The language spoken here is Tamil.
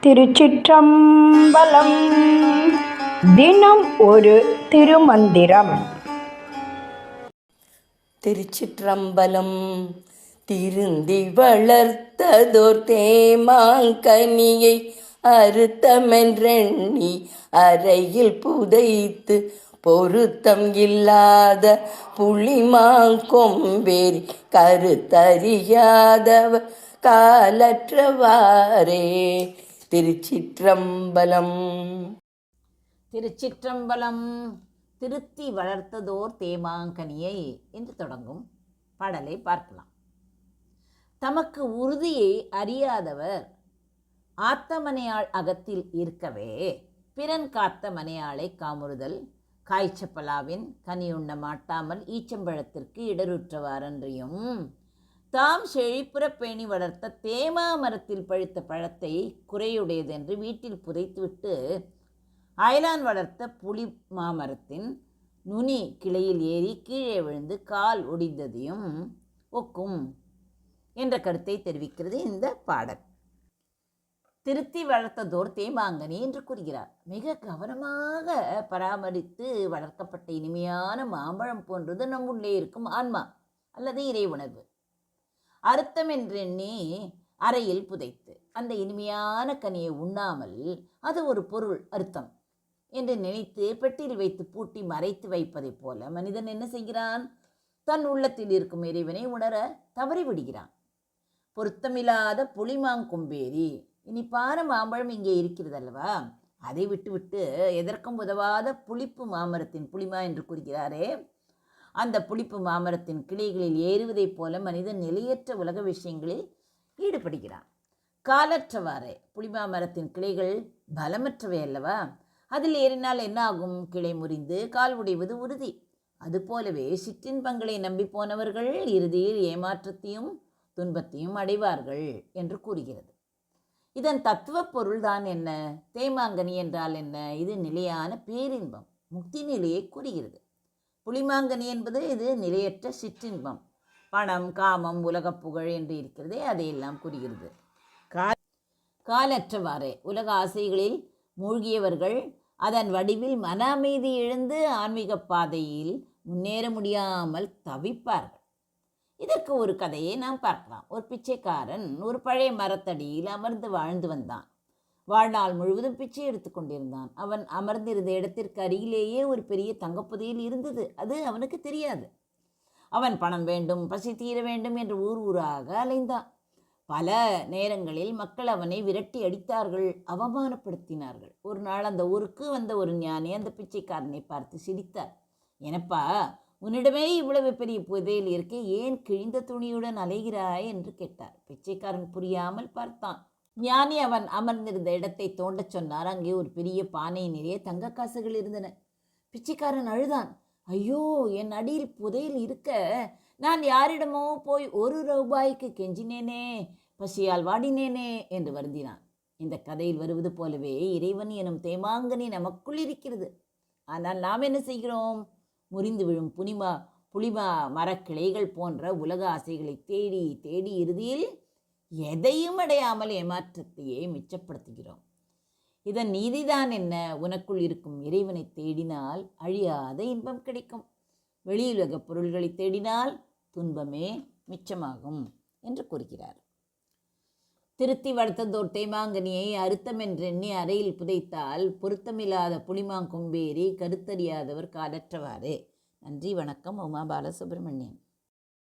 திருச்சிற்றம்பலம். தினம் ஒரு திருமந்திரம். திருச்சிற்றம்பலம். திருந்தி வளர்த்ததோர் தேமாங்கனியை அறுத்தமென்றெண்ணி அறையில் புதைத்து பொருத்தம் இல்லாத புளிமாங்கொம்பேரி கருத்தறியாதவர் காலற்றவாறே. திருச்சிற்றம்பலம். திருச்சிற்றம்பலம். திருத்தி வளர்த்ததோர் தேமாங்கனியை என்று தொடங்கும் பாடலை பார்க்கலாம். தமக்கு உறுதியை அறியாதவர் ஆத்தமனையாள் அகத்தில் இருக்கவே பிறன் காத்த மனையாளை காமுறுதல் காய்ச்சப்பலாவின் கனியுண்ண மாட்டாமல் ஈச்சம்பழத்திற்கு இடருற்றவாறன்றியும் தாம் செழிப்புற பேணி வளர்த்த தேமா மரத்தில் பழுத்த பழத்தை குறையுடையதென்று வீட்டில் புதைத்துவிட்டு அயலான் வளர்த்த புளி மாமரத்தின் நுனி கிளையில் ஏறி கீழே விழுந்து கால் ஒடிந்ததையும் ஒக்கும் என்ற கருத்தை தெரிவிக்கிறது இந்த பாடல். திருத்தி வளர்த்ததோர் தேமாங்கனி என்று கூறுகிறார். மிக கவனமாக பராமரித்து வளர்க்கப்பட்ட இனிமையான மாம்பழம் போன்றது நம்முள்ளே இருக்கும் ஆன்மா அல்லது இறை உணர்வு. அறுத்தம் என்றெண்ணி அறையில் புதைத்து அந்த இனிமையான கனியை உண்ணாமல் அது ஒரு பொருள் அர்த்தம் என்று நினைத்து பெட்டியில் வைத்து பூட்டி மறைத்து வைப்பதைப் போல மனிதன் என்ன செய்கிறான்? தன் உள்ளத்தில் இருக்கும் இறைவனை உணர தவறிவிடுகிறான். பொருத்தமில்லாத புளிமாங்கொம்பேரி, இனிப்பான மாம்பழம் இங்கே இருக்கிறது அல்லவா, அதை விட்டுவிட்டு எதற்கும் உதவாத புளிப்பு மாமரத்தின் புளிமா என்று கூறுகிறாரே, அந்த புளிப்பு மாமரத்தின் கிளைகளில் ஏறுவதைப் போல மனிதன் நிலையற்ற உலக விஷயங்களில் ஈடுபடுகிறான். காலற்றவாறே. புளிமாமரத்தின் கிளைகள் பலமற்றவை அல்லவா, அதில் ஏறினால் என்ன ஆகும்? கிளை முறிந்து கால் உடைவது உறுதி. அதுபோலவே சிற்றின்பங்களை நம்பி போனவர்கள் இறுதியில் ஏமாற்றத்தையும் துன்பத்தையும் அடைவார்கள் என்று கூறுகிறது. இதன் தத்துவ பொருள்தான் என்ன? தேமாங்கனி என்றால் என்ன? இது நிலையான பேரின்பம், முக்தி நிலையை கூறுகிறது. புளிமாங்கனி என்பது இது நிலையற்ற சிற்றின்பம், பணம், காமம், உலகப் புகழ் என்று இருக்கிறதே அதையெல்லாம் கூறுகிறது. காலற்றவாறே. உலக ஆசைகளில் மூழ்கியவர்கள் அதன் வடிவில் மன அமைதி இழந்து ஆன்மீக பாதையில் முன்னேற முடியாமல் தவிப்பார்கள். இதற்கு ஒரு கதையை நாம் பார்க்கலாம். ஒரு பிச்சைக்காரன் ஒரு பழைய மரத்தடியில் அமர்ந்து வாழ்ந்து வந்தான். வாழ்நாள் முழுவதும் பிச்சை எடுத்து கொண்டிருந்தான். அவன் அமர்ந்திருந்த இடத்திற்கு அருகிலேயே ஒரு பெரிய தங்கப்புதையல் இருந்தது. அது அவனுக்கு தெரியாது. அவன் பணம் வேண்டும், பசி தீர வேண்டும் என்று ஊர் ஊராக அலைந்தான். பல நேரங்களில் மக்கள் அவனை விரட்டி அடித்தார்கள், அவமானப்படுத்தினார்கள். ஒரு நாள் அந்த ஊருக்கு வந்த ஒரு ஞானி அந்த பிச்சைக்காரனை பார்த்து சிரித்தார். எனப்பா, உன்னிடமே இவ்வளவு பெரிய புதையல் இருக்க ஏன் கிழிந்த துணியுடன் அலைகிறாய் என்று கேட்டார். பிச்சைக்காரன் புரியாமல் பார்த்தான். ஞானி அவன் அமர்ந்திருந்த இடத்தை தோண்டச் சொன்னார். அங்கே ஒரு பெரிய பானை நிறைய தங்க காசுகள் இருந்தன. பிச்சைக்காரன் அழுதான். ஐயோ, என் அடியில் புதையல் இருக்க நான் யாரிடமோ போய் 1 ரூபாய்க்கு கெஞ்சினேனே, பசியால் வாடினேனே என்று வருந்தினான். இந்த கதையில் வருவது போலவே இறைவன் எனும் தேமாங்கனி நமக்குள் இருக்கிறது. ஆனால் நாம் என்ன செய்கிறோம்? முறிந்து விழும் புளிமா மரக்கிளைகள் போன்ற உலக ஆசைகளை தேடி தேடி இறுதியில் எதையும் அடையாமல் ஏமாற்றத்தையே மிச்சப்படுத்துகிறோம். இதன் நீதிதான் என்ன? உனக்குள் இருக்கும் இறைவனை தேடினால் அழியாத இன்பம் கிடைக்கும். வெளியுலக பொருள்களை தேடினால் துன்பமே மிச்சமாகும் என்று கூறுகிறார். திருத்தி வளர்த்ததோர் தேமாங்கனியை அறுத்தமென்றெண்ணி அறையில் புதைத்தால் பொருத்தமில்லாத புளிமாங்கொம்பேரி கருத்தறியாதவர் காலற்றவாறே. நன்றி, வணக்கம். உமா பாலசுப்ரமணியன்.